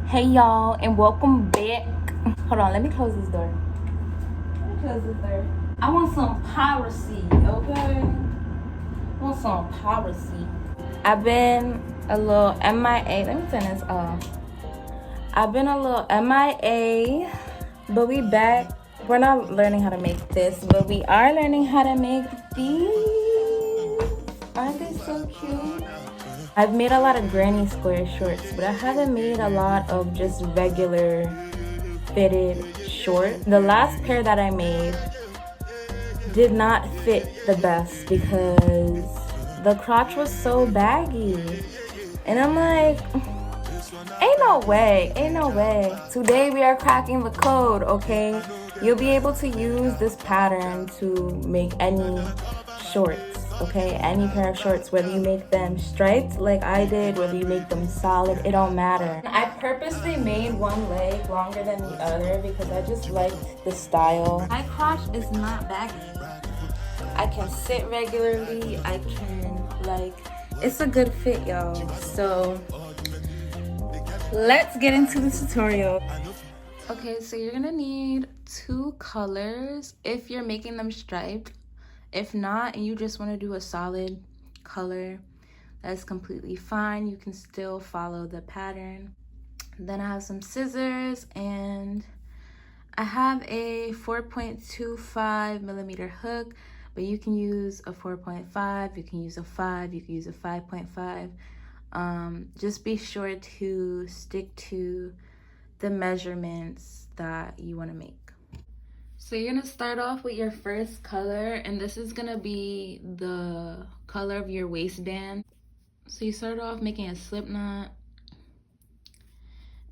Hey y'all, and welcome back. Hold on, let me close this door. I want some piracy, okay? I want some piracy. I've been a little MIA. Let me turn this off. I've been a little MIA, but we back. We're not learning how to make this, but we are learning how to make these. Aren't they so cute? I've made a lot of granny square shorts, but I haven't made a lot of just regular fitted short. The last pair that I made did not fit the best because the crotch was so baggy. And I'm like, ain't no way. Today we are cracking the code, okay? You'll be able to use this pattern to make any shorts. Okay, any pair of shorts, whether you make them striped like I did, whether you make them solid, it don't matter. I purposely made one leg longer than the other because I just liked the style. My crotch is not baggy. I can sit regularly, I can it's a good fit, y'all. So let's get into the tutorial. Okay, so you're gonna need 2 colors if you're making them striped. If not, and you just want to do a solid color, that's completely fine. You can still follow the pattern. Then I have some scissors, and I have a 4.25 millimeter hook, but you can use a 4.5, you can use a 5, you can use a 5.5. Just be sure to stick to the measurements that you want to make. So you're gonna start off with your first color, and this is gonna be the color of your waistband. So you start off making a slip knot,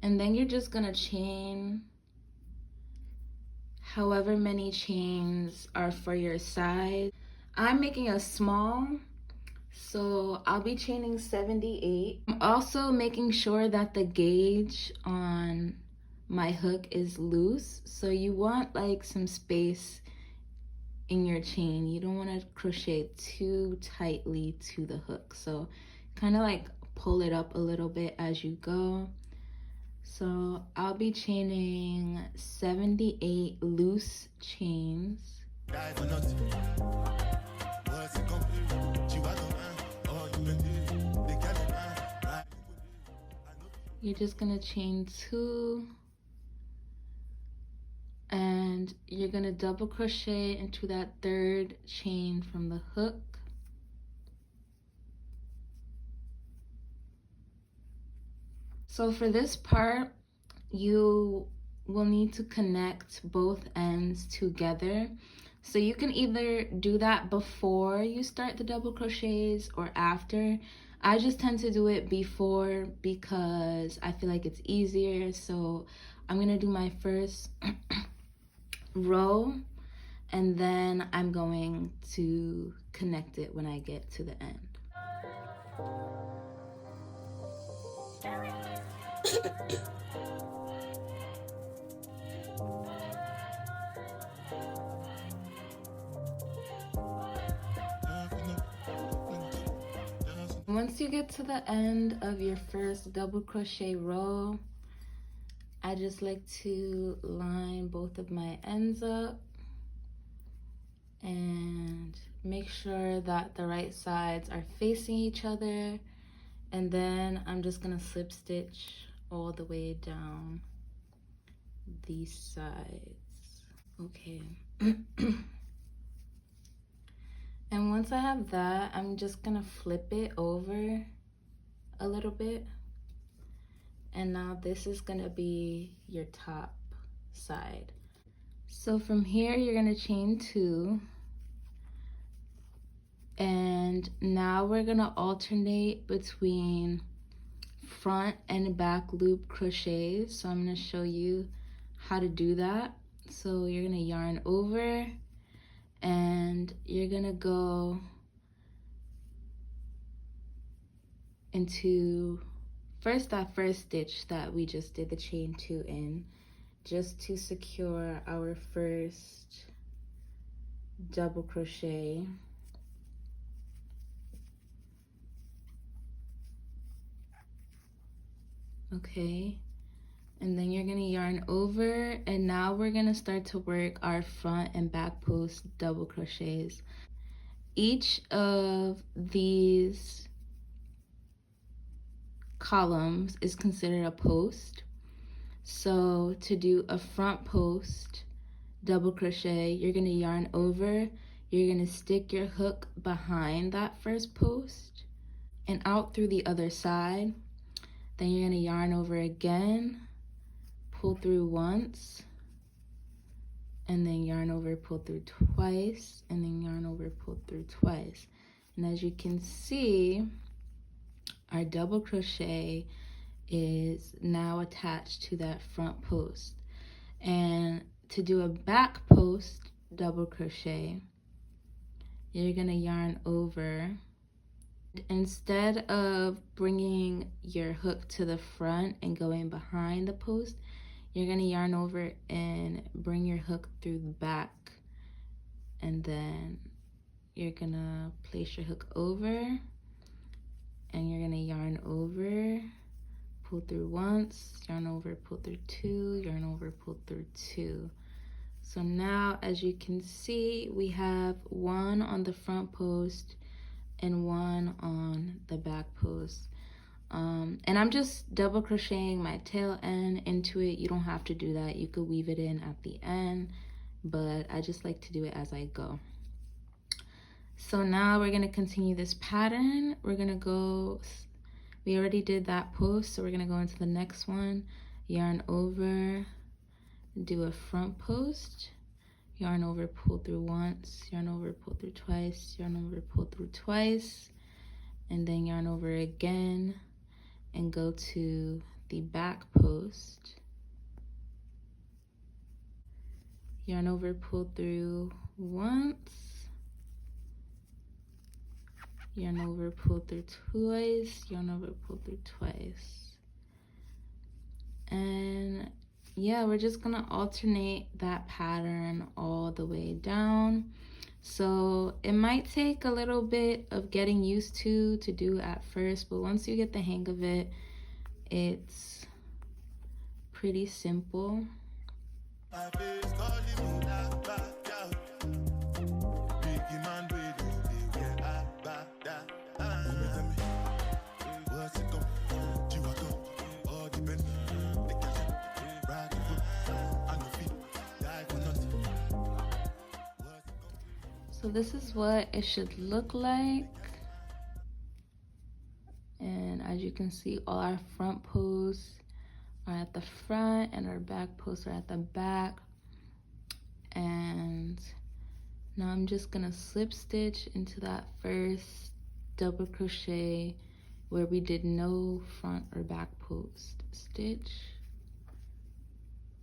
and then you're just gonna chain however many chains are for your size. I'm making a small, so I'll be chaining 78. I'm also making sure that the gauge on my hook is loose, so you want like some space in your chain. You don't want to crochet too tightly to the hook, so kind of like pull it up a little bit as you go. So I'll be chaining 78 loose chains. You're just gonna chain 2, and you're gonna double crochet into that 3rd chain from the hook. So for this part, you will need to connect both ends together. So you can either do that before you start the double crochets or after. I just tend to do it before because I feel like it's easier. So I'm gonna do my first row, and then I'm going to connect it when I get to the end. Once you get to the end of your first double crochet row, I just like to line both of my ends up and make sure that the right sides are facing each other, and then I'm just gonna slip stitch all the way down these sides. Okay. And once I have that, I'm just gonna flip it over a little bit, and now this is gonna be your top side. So from here you're gonna chain 2, and now we're gonna alternate between front and back loop crochets. So I'm gonna show you how to do that. So you're gonna yarn over, and you're gonna go into that first stitch that we just did the chain 2 in, just to secure our first double crochet. Okay, And then you're gonna yarn over, and now we're gonna start to work our front and back post double crochets. Each of these columns is considered a post. So to do a front post double crochet, you're gonna yarn over, you're gonna stick your hook behind that first post and out through the other side. Then you're gonna yarn over again, pull through once, and then yarn over, pull through twice, and then yarn over, pull through twice. And as you can see, our double crochet is now attached to that front post. And to do a back post double crochet, you're gonna yarn over. Instead of bringing your hook to the front and going behind the post, you're gonna yarn over and bring your hook through the back, and then you're gonna place your hook over, and you're gonna yarn over, pull through once, yarn over, pull through two, yarn over, pull through two. So now, as you can see, we have one on the front post and one on the back post. And I'm just double crocheting my tail end into it. You don't have to do that. You could weave it in at the end, but I just like to do it as I go. So now we're gonna continue this pattern. We're gonna go, we already did that post, so we're gonna go into the next one. Yarn over, do a front post, yarn over, pull through once, yarn over, pull through twice, yarn over, pull through twice, and then yarn over again and go to the back post. Yarn over, pull through once, yarn over, pull through twice, yarn over, pull through twice. And yeah, we're just gonna alternate that pattern all the way down. So it might take a little bit of getting used to do at first, but once you get the hang of it, it's pretty simple. So this is what it should look like. And as you can see, all our front posts are at the front and our back posts are at the back. And now I'm just gonna slip stitch into that first double crochet where we did no front or back post stitch.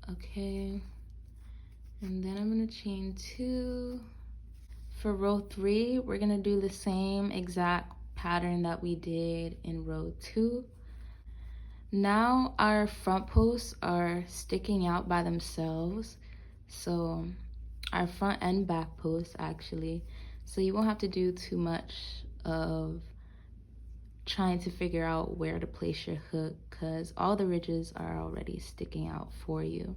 Okay, and then I'm gonna chain two. For row 3, we're gonna do the same exact pattern that we did in row 2. Now our front posts are sticking out by themselves, so our front and back posts actually, so you won't have to do too much of trying to figure out where to place your hook because all the ridges are already sticking out for you.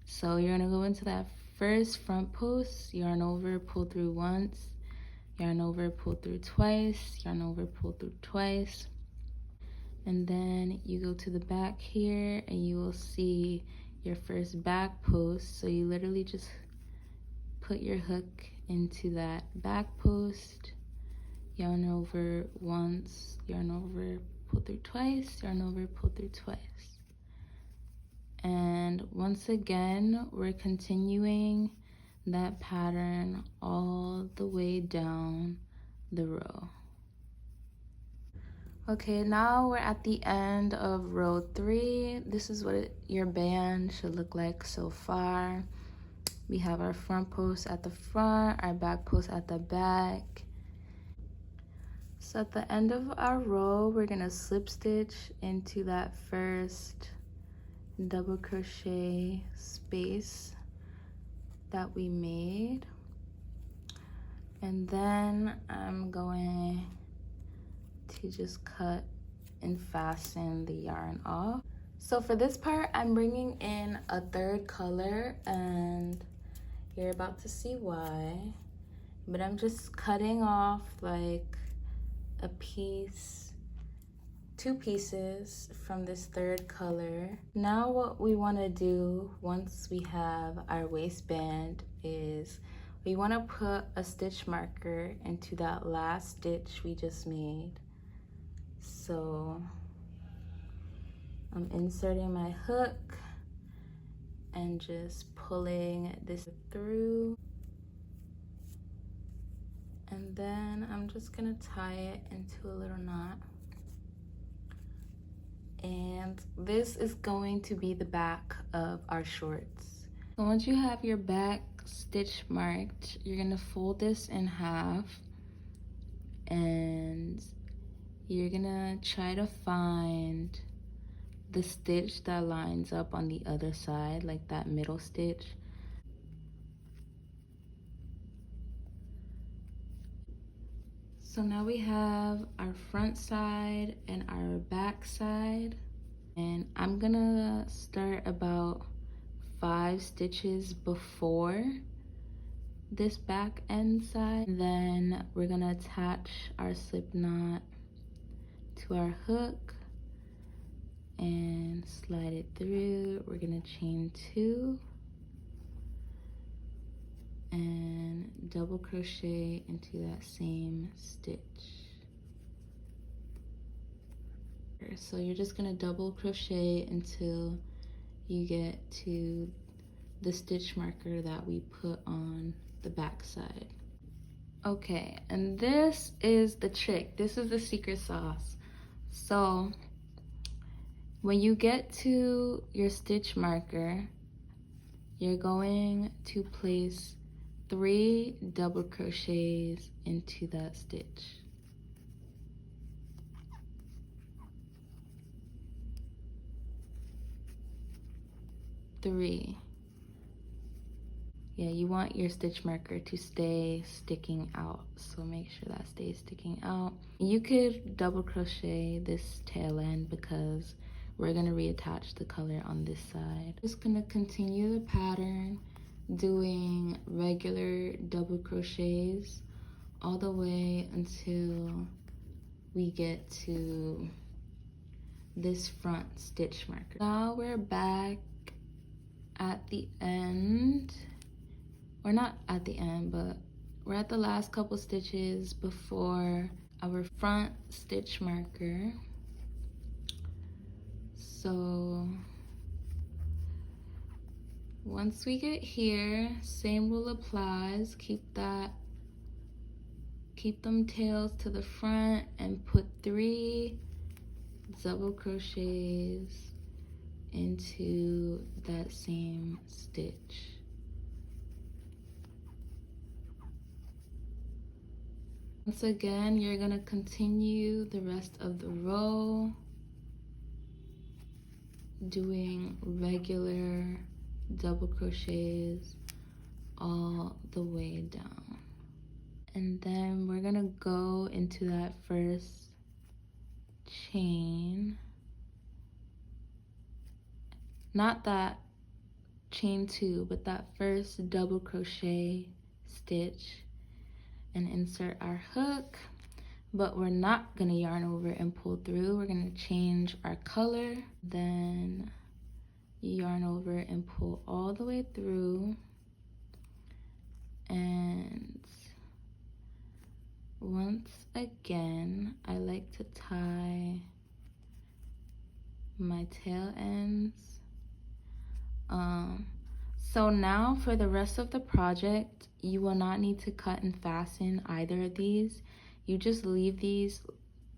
So you're gonna go into that first front post, yarn over, pull through once, yarn over, pull through twice, yarn over, pull through twice, and then you go to the back here and you will see your first back post. So you literally just put your hook into that back post, yarn over once, yarn over, pull through twice, yarn over, pull through twice. And once again, we're continuing that pattern all the way down the row. Okay, now we're at the end of row 3. This is what your band should look like so far. We have our front post at the front, our back post at the back. So at the end of our row, we're gonna slip stitch into that first double crochet space that we made, and then I'm going to just cut and fasten the yarn off. So for this part, I'm bringing in a third color, and you're about to see why. But I'm just cutting off like a piece, 2 pieces from this third color. Now what we want to do once we have our waistband is we want to put a stitch marker into that last stitch we just made. So I'm inserting my hook and just pulling this through, and then I'm just gonna tie it into a little knot. And this is going to be the back of our shorts. So once you have your back stitch marked, you're gonna fold this in half, and you're gonna try to find the stitch that lines up on the other side, like that middle stitch. So now we have our front side and our back side, and I'm gonna start about 5 stitches before this back end side. Then we're gonna attach our slip knot to our hook and slide it through. We're gonna chain 2 and double crochet into that same stitch. So you're just gonna double crochet until you get to the stitch marker that we put on the back side. Okay, and this is the trick. This is the secret sauce. So when you get to your stitch marker, you're going to place 3 double crochets into that stitch. 3. Yeah, you want your stitch marker to stay sticking out, so make sure that stays sticking out. You could double crochet this tail end because we're gonna reattach the color on this side. Just gonna continue the pattern doing regular double crochets all the way until we get to this front stitch marker. Now we're back at the end, or not at the end, but we're at the last couple stitches before our front stitch marker. So once we get here, same rule applies. Keep them tails to the front and put 3 double crochets into that same stitch. Once again, you're gonna continue the rest of the row doing regular double crochets all the way down. And then we're gonna go into that first chain, not that chain 2, but that first double crochet stitch, and insert our hook. But we're not gonna yarn over and pull through. We're gonna change our color, then yarn over and pull all the way through. And once again, I like to tie my tail ends. So now for the rest of the project, you will not need to cut and fasten either of these. You just leave these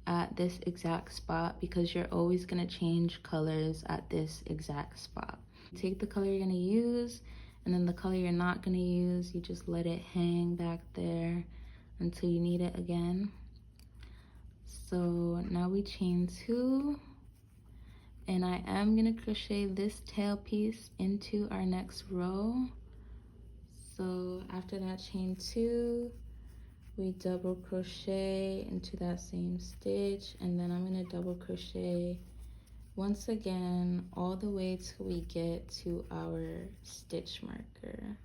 at this exact spot because you're always gonna change colors at this exact spot. Take the color you're gonna use, and then the color you're not gonna use, you just let it hang back there until you need it again. So now we chain 2, and I am gonna crochet this tail piece into our next row. So after that chain 2, we double crochet into that same stitch, and then I'm gonna double crochet once again all the way till we get to our stitch marker.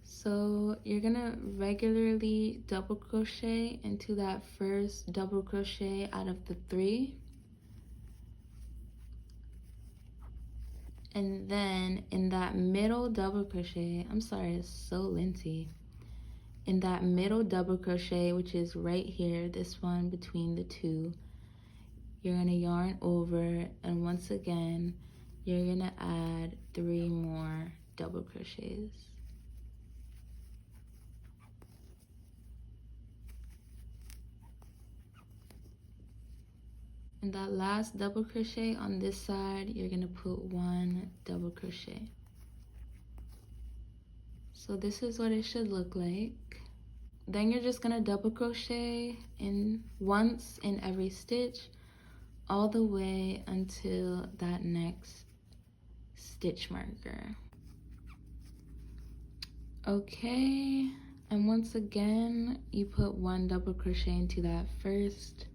So you're gonna regularly double crochet into that first double crochet out of the 3. And then in that middle double crochet, I'm sorry, it's so linty. In that middle double crochet, which is right here, this one between the 2, you're gonna yarn over, and once again, you're gonna add 3 more double crochets. In that last double crochet on this side, you're gonna put 1 double crochet. So this is what it should look like. Then you're just gonna double crochet in once in every stitch all the way until that next stitch marker. Okay, and once again, you put 1 double crochet into that first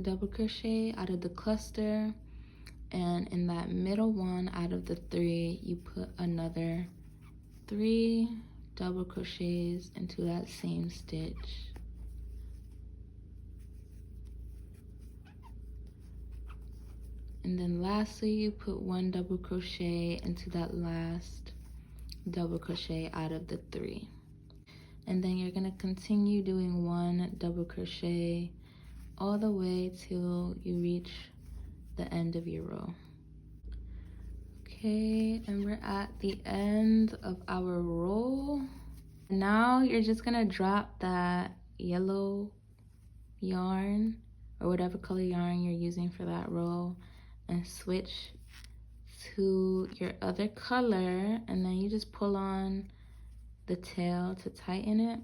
double crochet out of the cluster, and in that middle one out of the 3, you put another 3 double crochets into that same stitch. And then lastly, you put 1 double crochet into that last double crochet out of the 3. And then you're gonna continue doing 1 double crochet all the way till you reach the end of your row. Okay, and we're at the end of our row. Now you're just gonna drop that yellow yarn or whatever color yarn you're using for that row and switch to your other color, and then you just pull on the tail to tighten it.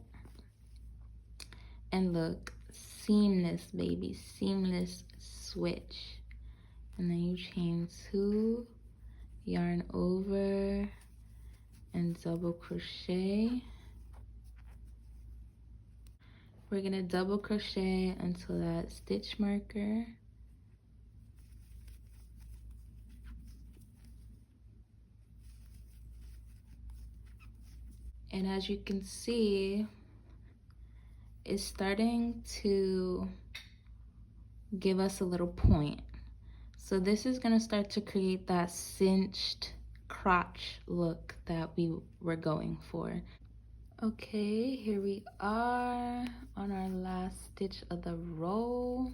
And look, seamless, baby, seamless switch. And then you chain 2, yarn over, and double crochet. We're gonna double crochet until that stitch marker. And as you can see, it's starting to give us a little point. So this is gonna start to create that cinched crotch look that we were going for. Okay, here we are on our last stitch of the row.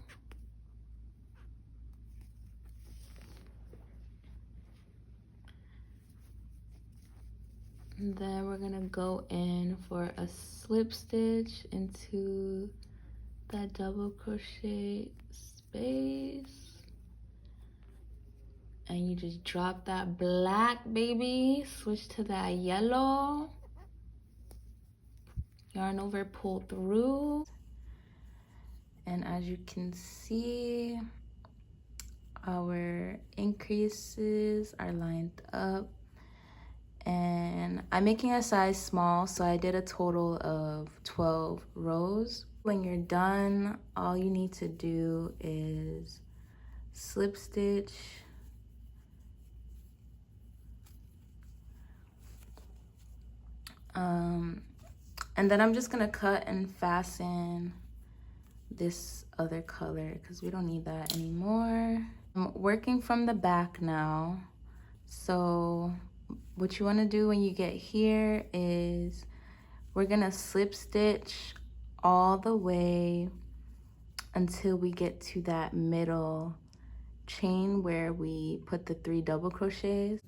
And then we're gonna go in for a slip stitch into that double crochet space. And you just drop that black, baby, switch to that yellow. Yarn over, pull through. And as you can see, our increases are lined up. And I'm making a size small, so I did a total of 12 rows. When you're done, all you need to do is slip stitch and then I'm just gonna cut and fasten this other color because we don't need that anymore. I'm working from the back now, so what you want to do when you get here is we're gonna slip stitch all the way until we get to that middle chain where we put the 3 double crochets.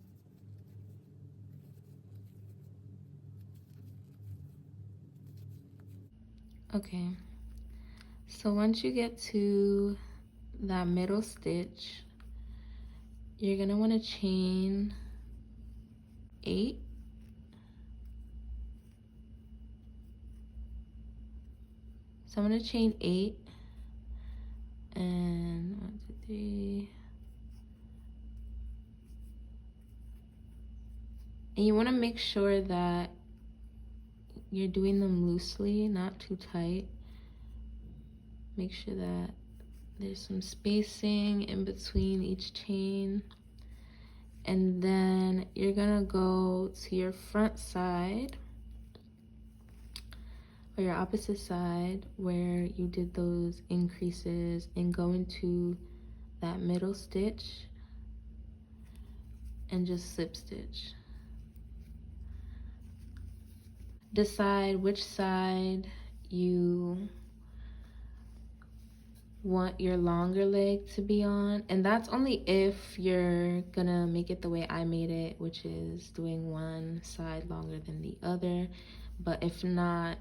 Okay, so once you get to that middle stitch, you're gonna want to chain 8. So I'm gonna chain 8 and 1, 2, 3. And you want to make sure that you're doing them loosely, not too tight. make sure that there's some spacing in between each chain. And then you're gonna go to your front side or your opposite side where you did those increases and go into that middle stitch and just slip stitch. Decide which side you want your longer leg to be on, and that's only if you're gonna make it the way I made it, which is doing one side longer than the other. But if not,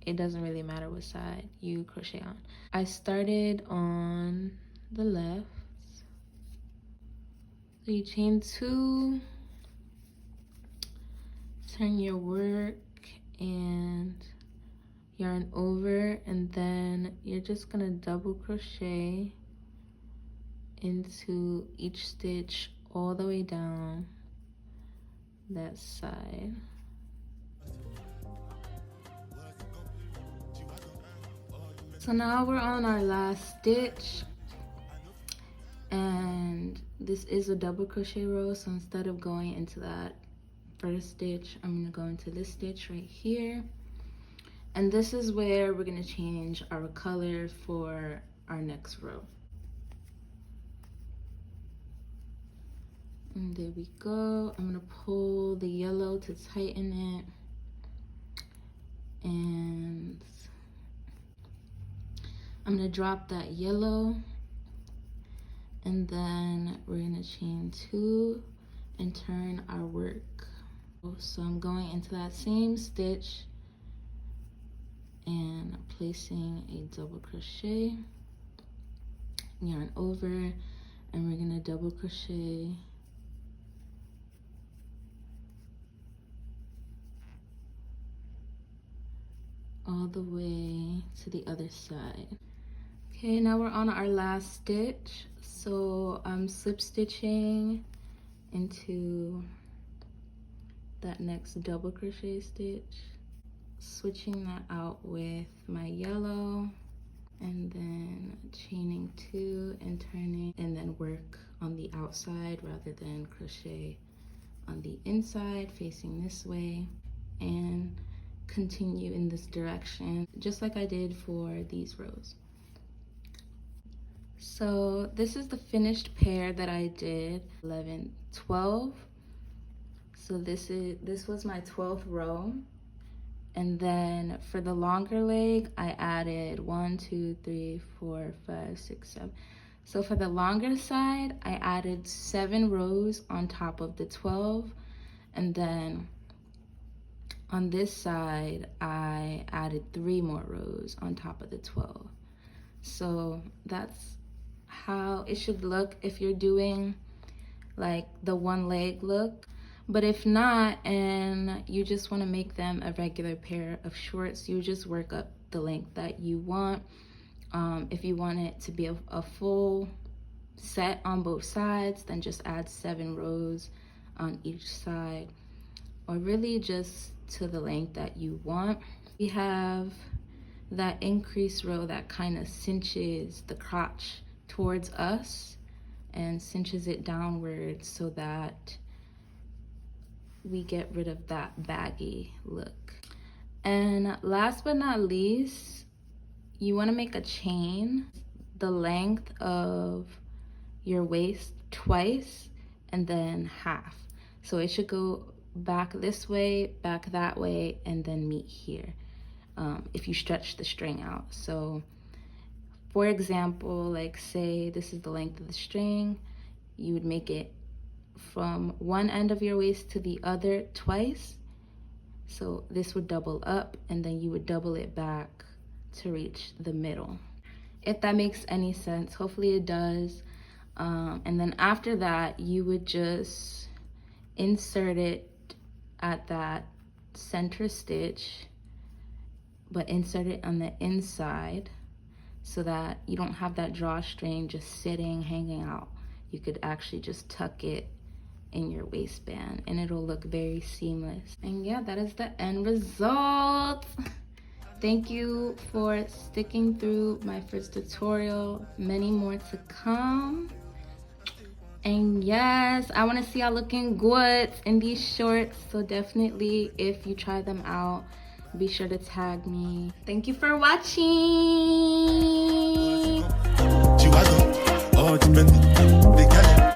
it doesn't really matter what side you crochet on. I started on the left, so you chain 2, turn your work and yarn over, and then you're just gonna double crochet into each stitch all the way down that side. So now we're on our last stitch, and this is a double crochet row, so instead of going into that first stitch, I'm gonna go into this stitch right here. And this is where we're gonna change our color for our next row. And there we go. I'm gonna pull the yellow to tighten it. And I'm gonna drop that yellow. And then we're gonna chain 2 and turn our work. So I'm going into that same stitch and placing a double crochet, yarn over, and we're gonna double crochet all the way to the other side. Okay, now we're on our last stitch. So I'm slip stitching into that next double crochet stitch, switching that out with my yellow, and then chaining 2 and turning, and then work on the outside rather than crochet on the inside facing this way, and continue in this direction just like I did for these rows. So this is the finished pair that I did, 11, 12. So this was my 12th row. And then for the longer leg, I added 1, 2, 3, 4, 5, 6, 7. So for the longer side, I added 7 rows on top of the 12. And then on this side, I added 3 more rows on top of the 12. So that's how it should look if you're doing like the one leg look. But if not, and you just want to make them a regular pair of shorts, you just work up the length that you want. If you want it to be a full set on both sides, then just add 7 rows on each side, or really just to the length that you want. We have that increase row that kind of cinches the crotch towards us and cinches it downward so that we get rid of that baggy look. And last but not least, you want to make a chain the length of your waist twice and then half. So it should go back this way, back that way, and then meet here if you stretch the string out. So for example, like say this is the length of the string, you would make it from one end of your waist to the other twice. So this would double up, and then you would double it back to reach the middle. If that makes any sense, hopefully it does. And then after that, you would just insert it at that center stitch, but insert it on the inside so that you don't have that drawstring just sitting, hanging out. You could actually just tuck it in your waistband and it'll look very seamless. And yeah, that is the end result. Thank you for sticking through my first tutorial. Many more to come. And yes, I want to see y'all looking good in these shorts. So definitely, if you try them out, be sure to tag me. Thank you for watching.